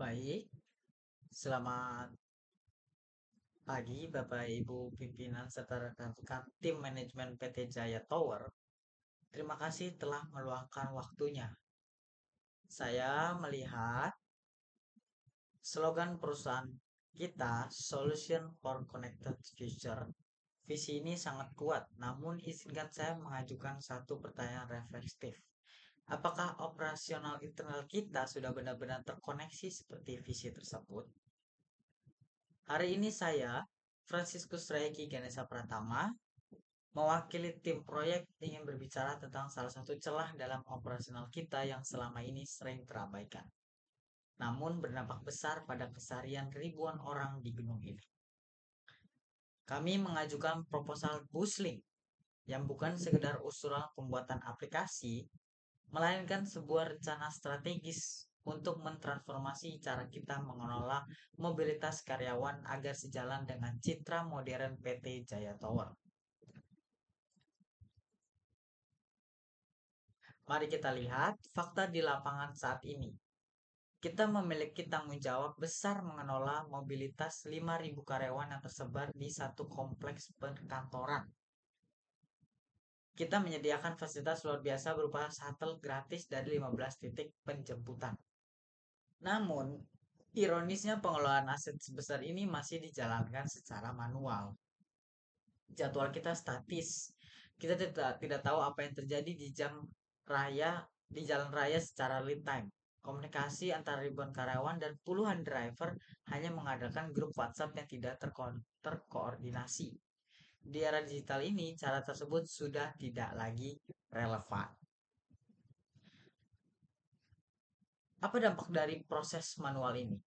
Baik, selamat pagi Bapak Ibu pimpinan serta rekan-rekan tim manajemen PT Jaya Tower. Terima kasih telah meluangkan waktunya. Saya melihat slogan perusahaan kita, Solution for Connected Future. Visi ini sangat kuat, namun izinkan saya mengajukan satu pertanyaan refleksif. Apakah operasional internal kita sudah benar-benar terkoneksi seperti visi tersebut? Hari ini saya, Franciscus Reiki Ganesha Pratama, mewakili tim proyek ingin berbicara tentang salah satu celah dalam operasional kita yang selama ini sering terabaikan, namun berdampak besar pada keseharian ribuan orang di gunung ini. Kami mengajukan proposal Buslink yang bukan sekedar usulan pembuatan aplikasi, melainkan sebuah rencana strategis untuk mentransformasi cara kita mengelola mobilitas karyawan agar sejalan dengan citra modern PT Jaya Tower. Mari kita lihat fakta di lapangan saat ini. Kita memiliki tanggung jawab besar mengelola mobilitas 5.000 karyawan yang tersebar di satu kompleks perkantoran. Kita menyediakan fasilitas luar biasa berupa shuttle gratis dari 15 titik penjemputan. Namun, ironisnya pengelolaan aset sebesar ini masih dijalankan secara manual. Jadwal kita statis. Kita tidak tahu apa yang terjadi di jalan raya secara real time. Komunikasi antara ribuan karyawan dan puluhan driver hanya mengadakan grup WhatsApp yang tidak terkoordinasi. Di era digital ini, cara tersebut sudah tidak lagi relevan. Apa dampak dari proses manual ini?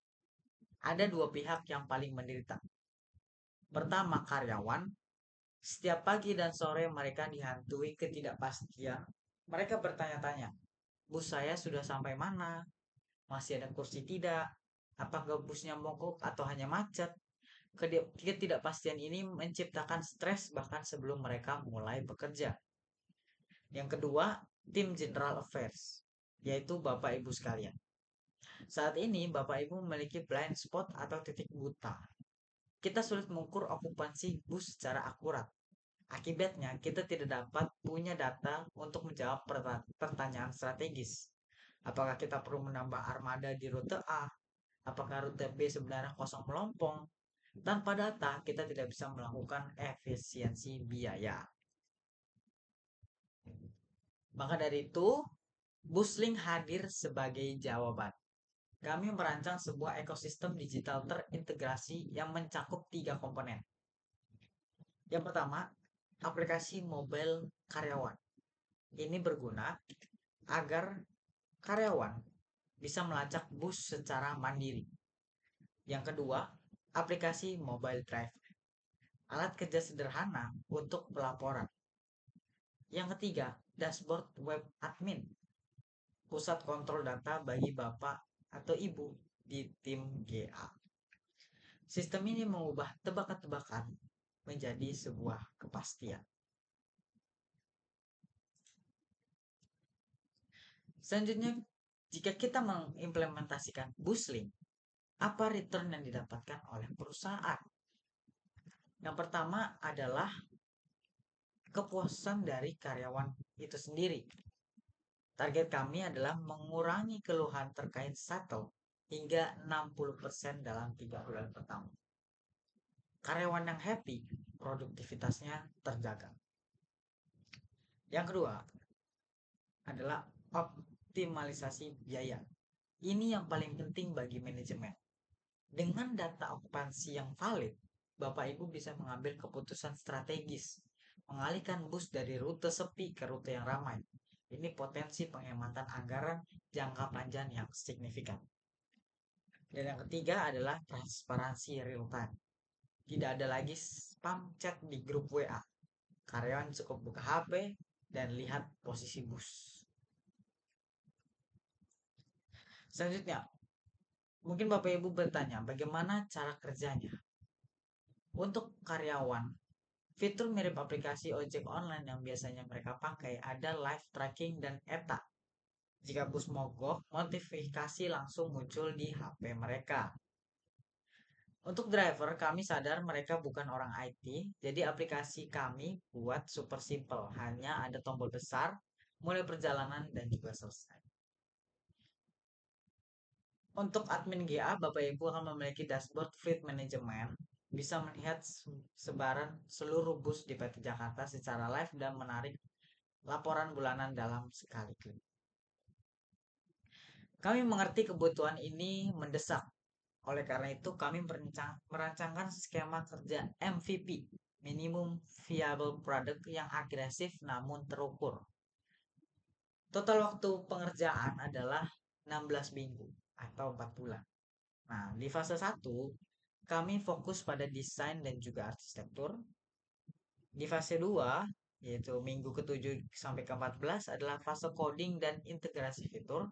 Ada dua pihak yang paling menderita. Pertama, karyawan. Setiap pagi dan sore mereka dihantui ketidakpastian. Mereka bertanya-tanya, bus saya sudah sampai mana? Masih ada kursi tidak? Apakah busnya mogok atau hanya macet? Ketidakpastian ini menciptakan stres bahkan sebelum mereka mulai bekerja. Yang kedua, tim General Affairs, yaitu Bapak Ibu sekalian. Saat ini Bapak Ibu memiliki blind spot atau titik buta. Kita sulit mengukur okupansi bus secara akurat. Akibatnya, kita tidak dapat punya data untuk menjawab pertanyaan strategis. Apakah kita perlu menambah armada di rute A? Apakah rute B sebenarnya kosong melompong? Tanpa data, kita tidak bisa melakukan efisiensi biaya. Maka dari itu, Buslink hadir sebagai jawaban. Kami merancang sebuah ekosistem digital terintegrasi yang mencakup 3 komponen. Yang pertama, aplikasi mobile karyawan. Ini berguna agar karyawan bisa melacak bus secara mandiri. Yang kedua, aplikasi mobile driver. Alat kerja sederhana untuk pelaporan. Yang ketiga, dashboard web admin. Pusat kontrol data bagi Bapak atau Ibu di tim GA. Sistem ini mengubah tebak-tebakan menjadi sebuah kepastian. Selanjutnya, jika kita mengimplementasikan Buslink, apa return yang didapatkan oleh perusahaan? Yang pertama adalah kepuasan dari karyawan itu sendiri. Target kami adalah mengurangi keluhan terkait shuttle hingga 60% dalam 3 bulan pertama. Karyawan yang happy, produktivitasnya terjaga. Yang kedua adalah optimalisasi biaya. Ini yang paling penting bagi manajemen. Dengan data okupansi yang valid, Bapak Ibu bisa mengambil keputusan strategis, mengalihkan bus dari rute sepi ke rute yang ramai. Ini potensi penghematan anggaran jangka panjang yang signifikan. Dan yang ketiga adalah transparansi real time. Tidak ada lagi spam chat di grup WA. Karyawan cukup buka HP dan lihat posisi bus. Selanjutnya, mungkin Bapak Ibu bertanya, bagaimana cara kerjanya? Untuk karyawan, fitur mirip aplikasi ojek online yang biasanya mereka pakai ada live tracking dan ETA. Jika bus mogok, notifikasi langsung muncul di HP mereka. Untuk driver, kami sadar mereka bukan orang IT, jadi aplikasi kami buat super simple. Hanya ada tombol besar, mulai perjalanan, dan juga selesai. Untuk admin GA, Bapak Ibu akan memiliki dashboard fleet management, bisa melihat sebaran seluruh bus di PT Jakarta secara live dan menarik laporan bulanan dalam sekali klik. Kami mengerti kebutuhan ini mendesak. Oleh karena itu, kami merancangkan skema kerja MVP, Minimum Viable Product, yang agresif namun terukur. Total waktu pengerjaan adalah 16 minggu atau 4 bulan. Nah, di fase 1, kami fokus pada desain dan juga arsitektur. Di fase 2, yaitu minggu ke-7 sampai ke-14 adalah fase coding dan integrasi fitur.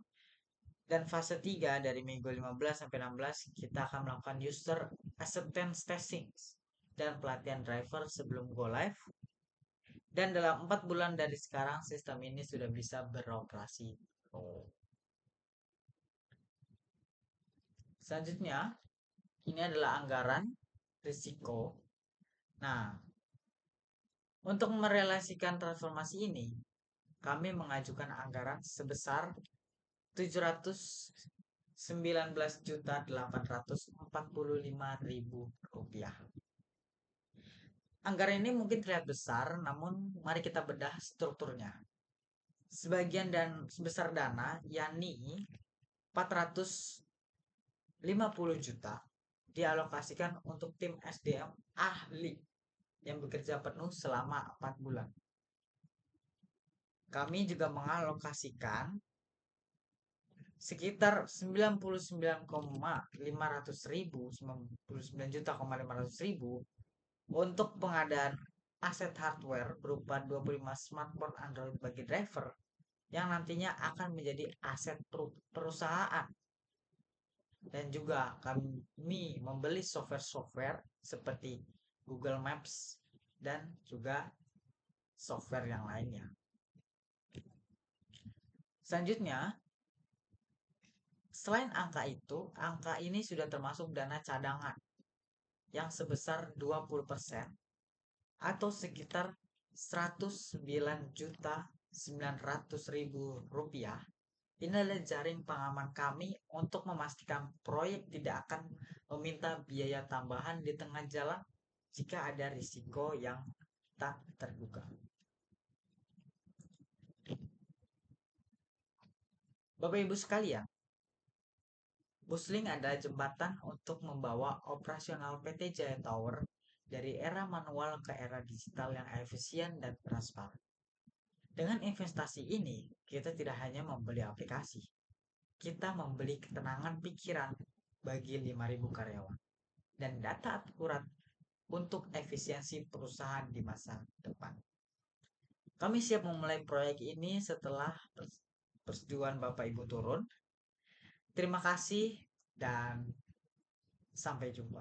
Dan fase 3 dari minggu 15 sampai 16 kita akan melakukan user acceptance testing dan pelatihan driver sebelum go live. Dan dalam 4 bulan dari sekarang sistem ini sudah bisa beroperasi. Selanjutnya, ini adalah anggaran risiko. Nah, untuk merealisasikan transformasi ini, kami mengajukan anggaran sebesar 719.845.000 rupiah. Anggaran ini mungkin terlihat besar, namun mari kita bedah strukturnya. Sebagian dan sebesar dana, yakni 450 juta, dialokasikan untuk tim SDM ahli yang bekerja penuh selama 4 bulan. Kami juga mengalokasikan sekitar 99,500.000 untuk pengadaan aset hardware berupa 25 smartphone Android bagi driver yang nantinya akan menjadi aset perusahaan. Dan juga kami membeli software-software seperti Google Maps dan juga software yang lainnya. Selanjutnya, selain angka itu, angka ini sudah termasuk dana cadangan yang sebesar 20% atau sekitar 109.900.000 rupiah. Ini adalah jaring pengaman kami untuk memastikan proyek tidak akan meminta biaya tambahan di tengah jalan jika ada risiko yang tak terduga. Bapak Ibu sekalian, Buslink adalah jembatan untuk membawa operasional PT Jaya Tower dari era manual ke era digital yang efisien dan transparan. Dengan investasi ini, kita tidak hanya membeli aplikasi, kita membeli ketenangan pikiran bagi 5.000 karyawan dan data akurat untuk efisiensi perusahaan di masa depan. Kami siap memulai proyek ini setelah persetujuan Bapak Ibu turun. Terima kasih dan sampai jumpa.